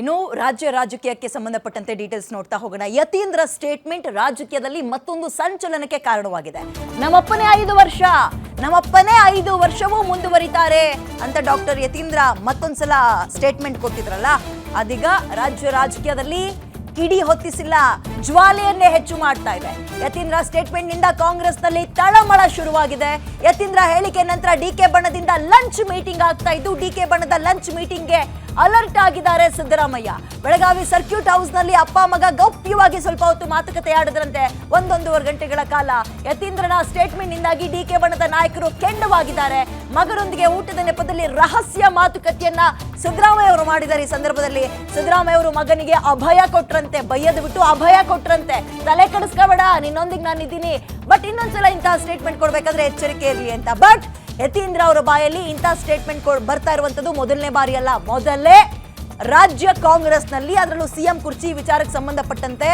ಇನ್ನು ರಾಜಕೀಯಕ್ಕೆ ಸಂಬಂಧಪಟ್ಟಂತೆ ಡೀಟೇಲ್ಸ್ ನೋಡ್ತಾ ಹೋಗೋಣ. ಯತೀಂದ್ರ ಸ್ಟೇಟ್ಮೆಂಟ್ ರಾಜಕೀಯದಲ್ಲಿ ಮತ್ತೊಂದು ಸಂಚಲನಕ್ಕೆ ಕಾರಣವಾಗಿದೆ. ನಮ್ಮಪ್ಪನೇ 5 ವರ್ಷವೂ ಮುಂದುವರಿತಾರೆ ಅಂತ ಡಾಕ್ಟರ್ ಯತೀಂದ್ರ ಮತ್ತೊಂದ್ಸಲ ಸ್ಟೇಟ್ಮೆಂಟ್ ಕೊಟ್ಟಿದ್ರಲ್ಲ, ಅದೀಗ ರಾಜಕೀಯದಲ್ಲಿ ಕಿಡಿ ಹೊತ್ತಿಸಿಲ್ಲ, ಜ್ವಾಲೆಯನ್ನೇ ಹೆಚ್ಚು ಮಾಡ್ತಾ ಇದೆ. ಯತೀಂದ್ರ ಸ್ಟೇಟ್ಮೆಂಟ್ ನಿಂದ ಕಾಂಗ್ರೆಸ್ನಲ್ಲಿ ತಳಮಳ ಶುರುವಾಗಿದೆ. ಯತೀಂದ್ರ ಹೇಳಿಕೆ ನಂತರ ಡಿಕೆ ಬಣದಿಂದ ಲಂಚ್ ಮೀಟಿಂಗ್ ಆಗ್ತಾ ಇದ್ದು, ಡಿಕೆ ಬಣದ ಲಂಚ್ ಮೀಟಿಂಗ್ಗೆ ಅಲರ್ಟ್ ಆಗಿದ್ದಾರೆ ಸಿದ್ದರಾಮಯ್ಯ. ಬೆಳಗಾವಿ ಸರ್ಕ್ಯೂಟ್ ಹೌಸ್ ನಲ್ಲಿ ಅಪ್ಪ ಮಗ ಗೌಪ್ಯವಾಗಿ ಸ್ವಲ್ಪ ಹೊತ್ತು ಮಾತುಕತೆ ಆಡಿದ್ರಂತೆ. 1.5 ಗಂಟೆಗಳ ಕಾಲ. ಯತೀಂದ್ರನ ಸ್ಟೇಟ್ಮೆಂಟ್ ನಿಂದಾಗಿ ಡಿಕೆ ಬಣದ ನಾಯಕರು ಕೆಂಡವಾಗಿದ್ದಾರೆ. ಮಗನೊಂದಿಗೆ ಊಟದ ನೆಪದಲ್ಲಿ ರಹಸ್ಯ ಮಾತುಕತೆಯನ್ನ ಸಿದ್ದರಾಮಯ್ಯ ಅವರು ಮಾಡಿದ್ದಾರೆ. ಈ ಸಂದರ್ಭದಲ್ಲಿ ಸಿದ್ದರಾಮಯ್ಯ ಅವರು ಮಗನಿಗೆ ಅಭಯ ಕೊಟ್ರಂತೆ, ಬೈಯದು ಬಿಟ್ಟು ಅಭಯ ಕೊಟ್ರಂತೆ. ತಲೆ ಕೆಡಿಸ್ಕೋಬೇಡ, ನಿನ್ನೊಂದಿಗೆ ನಾನು ಇದ್ದೀನಿ, ಬಟ್ ಇನ್ನೊಂದ್ಸಲ ಇಂತಹ ಸ್ಟೇಟ್ಮೆಂಟ್ ಕೊಡ್ಬೇಕಾದ್ರೆ ಎಚ್ಚರಿಕೆ ಇರಲಿ ಅಂತ. ಬಟ್ ಯತೀಂದ್ರ ಅವರ ಬಾಯಲ್ಲಿ ಇಂಥ ಸ್ಟೇಟ್ಮೆಂಟ್ ಬರ್ತಾ ಇರುವಂತದ್ದು ಮೊದಲನೇ ಬಾರಿ ಅಲ್ಲ. ಮೊದಲೇ ರಾಜ್ಯ ಕಾಂಗ್ರೆಸ್ನಲ್ಲಿ, ಅದರಲ್ಲೂ ಸಿಎಂ ಕುರ್ಚಿ ವಿಚಾರಕ್ಕೆ ಸಂಬಂಧಪಟ್ಟಂತೆ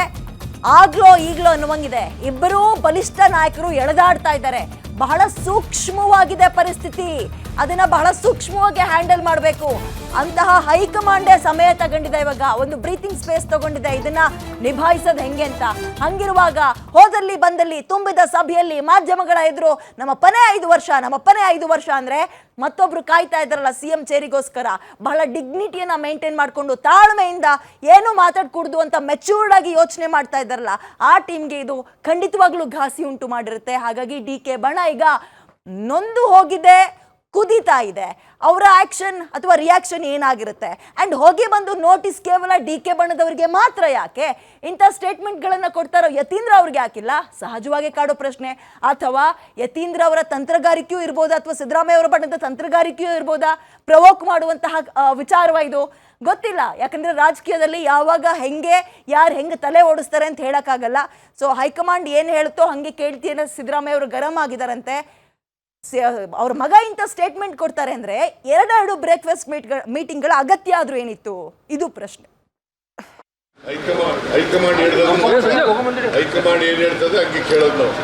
ಆಗ್ಲೋ ಈಗ್ಲೋ ಅನ್ನುವಂಗಿದೆ. ಇಬ್ಬರೂ ಬಲಿಷ್ಠ ನಾಯಕರು ಎಳೆದಾಡ್ತಾ ಇದ್ದಾರೆ. ಬಹಳ ಸೂಕ್ಷ್ಮವಾಗಿದೆ ಪರಿಸ್ಥಿತಿ, ಅದನ್ನ ಬಹಳ ಸೂಕ್ಷ್ಮವಾಗಿ ಹ್ಯಾಂಡಲ್ ಮಾಡಬೇಕು. ಅಂತಹ ಹೈಕಮಾಂಡೇ ಸಮಯ ತಗೊಂಡಿದೆ, ಇವಾಗ ಒಂದು ಬ್ರೀತಿಂಗ್ ಸ್ಪೇಸ್ ತಗೊಂಡಿದೆ ಇದನ್ನ ನಿಭಾಯಿಸೋದು ಹೆಂಗೆ ಅಂತ. ಹಂಗಿರುವಾಗ ಹೋದಲ್ಲಿ ಬಂದಲ್ಲಿ ತುಂಬಿದ ಸಭೆಯಲ್ಲಿ ಮಾಧ್ಯಮಗಳ ಎದುರು ನಮ್ಮಪ್ಪನೇ 5 ವರ್ಷ ಅಂದ್ರೆ ಮತ್ತೊಬ್ರು ಕಾಯ್ತಾ ಇದ್ದಾರಲ್ಲ ಸಿಎಂ ಚೇರಿಗೋಸ್ಕರ. ಬಹಳ ಡಿಗ್ನಿಟಿಯನ್ನ ಮೇಂಟೈನ್ ಮಾಡಿಕೊಂಡು ತಾಳ್ಮೆಯಿಂದ ಏನು ಮಾತಾಡ್ಕೂಡ್ದು ಅಂತ ಮೆಚೂರ್ಡ್ ಆಗಿ ಯೋಚನೆ ಮಾಡ್ತಾ ಇದ್ದಾರಲ್ಲ, ಆ ಟೀಮ್ಗೆ ಇದು ಖಂಡಿತವಾಗ್ಲೂ ಘಾಸಿ ಉಂಟು ಮಾಡಿರುತ್ತೆ. ಹಾಗಾಗಿ ಡಿಕೆ ಬಣ ಈಗ ನೊಂದು ಹೋಗಿದೆ, ಕುದೀತಾ ಇದೆ. ಅವರ ಆಕ್ಷನ್ ಅಥವಾ ರಿಯಾಕ್ಷನ್ ಏನಾಗಿರುತ್ತೆ? ಅಂಡ್ ಹೋಗಿ ಬಂದು ನೋಟಿಸ್ ಕೇವಲ ಡಿಕೆ ಬಣದವರಿಗೆ ಮಾತ್ರ ಯಾಕೆ? ಇಂಥ ಸ್ಟೇಟ್ಮೆಂಟ್ಗಳನ್ನು ಕೊಡ್ತಾರೋ ಯತೀಂದ್ರ ಅವ್ರಿಗೆ ಯಾಕಿಲ್ಲ? ಸಹಜವಾಗಿ ಕಾಡೋ ಪ್ರಶ್ನೆ. ಅಥವಾ ಯತೀಂದ್ರ ಅವರ ತಂತ್ರಗಾರಿಕೆಯೂ ಇರ್ಬೋದಾ, ಅಥವಾ ಸಿದ್ದರಾಮಯ್ಯ ಅವರ ಬಣದ ತಂತ್ರಗಾರಿಕೆಯೂ ಇರ್ಬೋದಾ? ಪ್ರವೋಕ್ ಮಾಡುವಂತಹ ವಿಚಾರವ ಇದು? ಗೊತ್ತಿಲ್ಲ. ಯಾಕಂದ್ರೆ ರಾಜಕೀಯದಲ್ಲಿ ಯಾವಾಗ ಯಾರು ಹೆಂಗೆ ತಲೆ ಓಡಿಸ್ತಾರೆ ಅಂತ ಹೇಳಕ್ಕಾಗಲ್ಲ. ಸೊ ಹೈಕಮಾಂಡ್ ಏನು ಹೇಳುತ್ತೋ ಹಂಗೆ ಕೇಳ್ತೀನ ಸಿದ್ದರಾಮಯ್ಯ ಅವರು ಗರಂ ಆಗಿದಾರಂತೆ. ಅವ್ರ ಮಗ ಇಂಥ ಸ್ಟೇಟ್ಮೆಂಟ್ ಕೊಡ್ತಾರೆ ಅಂದ್ರೆ ಎರಡು ಬ್ರೇಕ್ಫಾಸ್ಟ್ ಮೀಟಿಂಗ್ಗಳ ಅಗತ್ಯ ಆದ್ರೂ ಏನಿತ್ತು? ಇದು ಪ್ರಶ್ನೆ. ಹೈಕಮಾಂಡ್ ಏನ್ ಹೇಳ್ತದೆ ಹಂಗೆ ಕೇಳೋದು ನಾವು.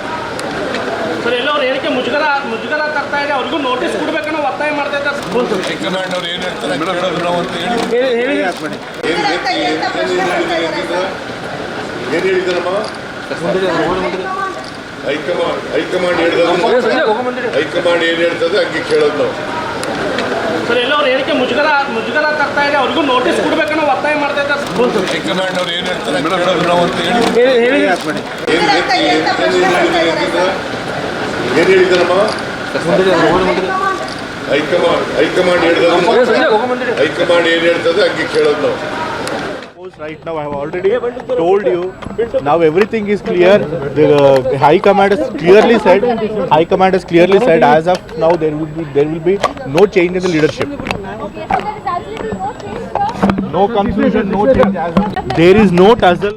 ಸರ್, ಎಲ್ಲರೂ ಹೇಳಿಕೆ ಮುಜುಗರ ತರ್ತಾ ಇದೆ, ಅವ್ರಿಗೂ ನೋಟಿಸ್ ಕೊಡ್ಬೇಕನ್ನೋ ಒತ್ತಾಯ ಮಾಡ್ತಾ ಇದ್ದಾರೆ. ಹೈಕಮಾಂಡ್ ಅವ್ರು ಏನ್ ಹೇಳ್ತಾರೆ ಕೇಳೋದು ನಾವು ಅಂತ ಏನ್ ಹೇಳಿದಾರಮ್ಮ? ಹೈಕಮಾಂಡ್ ಏನ್ ಹೇಳ್ತದೆ ಹಂಗೆ ಕೇಳೋದು ನಾವು. ಸರ್, ಎಲ್ಲರೂ ಹೇಳಿಕೆ ಮುಜುಗರ ತರ್ತಾ ಇದೆ, ಅವ್ರಿಗೂ ನೋಟಿಸ್ ಕೊಡ್ಬೇಕನ್ನೋ ಒತ್ತಾಯ ಮಾಡ್ತಾ ಇದ್ದಾರೆ. ಹೈಕಮಾಂಡ್ ಅವ್ರು ಏನ್ ಹೇಳ್ತಾರೆ ಕೇಳೋದು ನಾವು ಅಂತ ಏನ್ ಹೇಳಿದಾರಮ್ಮ? ಹೈಕಮಾಂಡ್ ಏನ್ ಹೇಳ್ತದೆ ಹಂಗೆ ಕೇಳೋದು ನಾವು. Right now I have already told you, now everything is clear. The High Command has clearly said as of now there will be no change in the leadership. No confusion, no change as of. There is no tussle.